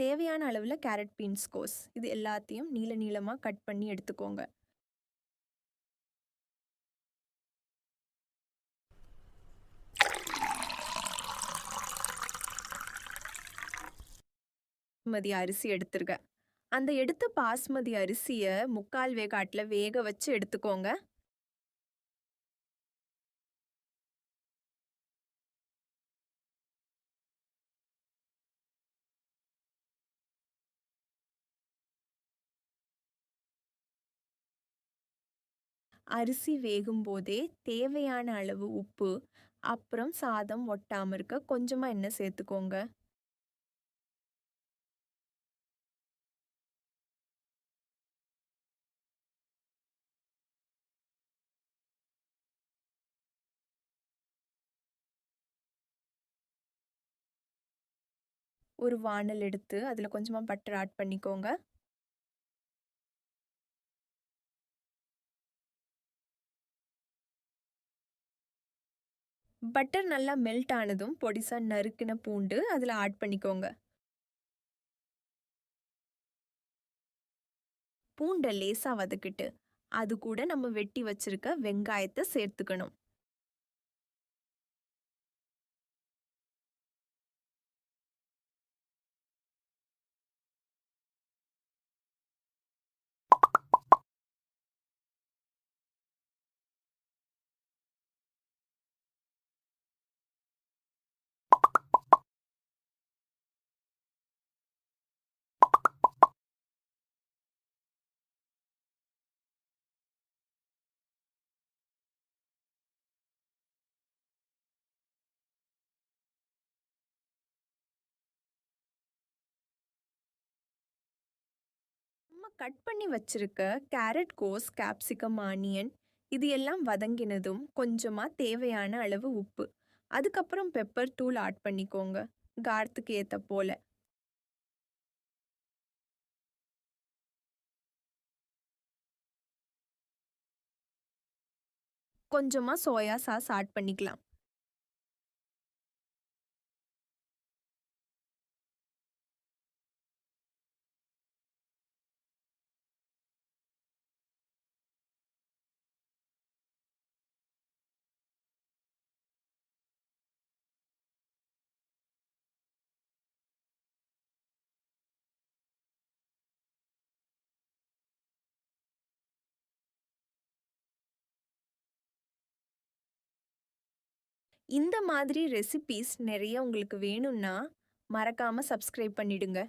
தேவையான அளவில் carrot beans கோஸ் இது எல்லாத்தையும் நீள நீளமாக கட் பண்ணி எடுத்துக்கோங்க. பாஸ்மதி அரிசி எடுத்துருங்க. அந்த எடுத்த பாஸ்மதி அரிசியை 3/4 வேக்காட்டில் வேக வச்சு எடுத்துக்கோங்க. அரிசி வேகும்போதே தேவையான அளவு உப்பு, அப்புறம் சாதம் ஒட்டாமல் இருக்க கொஞ்சமாக எண்ணெய் சேர்த்துக்கோங்க. ஒரு வாணல் எடுத்து அதில் கொஞ்சமாக பட்டர் ஆட் பண்ணிக்கோங்க. பட்டர் நல்லா மெல்ட் ஆனதும் பொடிசா நறுக்கின பூண்டு அதில் ஆட் பண்ணிக்கோங்க. பூண்டை லேசாக வதக்கிட்டு அது கூட நம்ம வெட்டி வச்சிருக்க வெங்காயத்தை சேர்த்துக்கணும். நம்ம கட் பண்ணி வச்சிருக்க கேரட், கோஸ், கேப்சிகம், ஆனியன் இது எல்லாம் வதங்கினதும் கொஞ்சமாக தேவையான அளவு உப்பு, அதுக்கப்புறம் பெப்பர் தூள் ஆட் பண்ணிக்கோங்க. காரத்துக்கு ஏற்ற போல. கொஞ்சமாக சோயா சாஸ் ஆட் பண்ணிக்கலாம். இந்த மாதிரி ரெசிபீஸ் நிறைய உங்களுக்கு வேணும்னா மறக்காம சப்ஸ்கிரைப் பண்ணிடுங்க.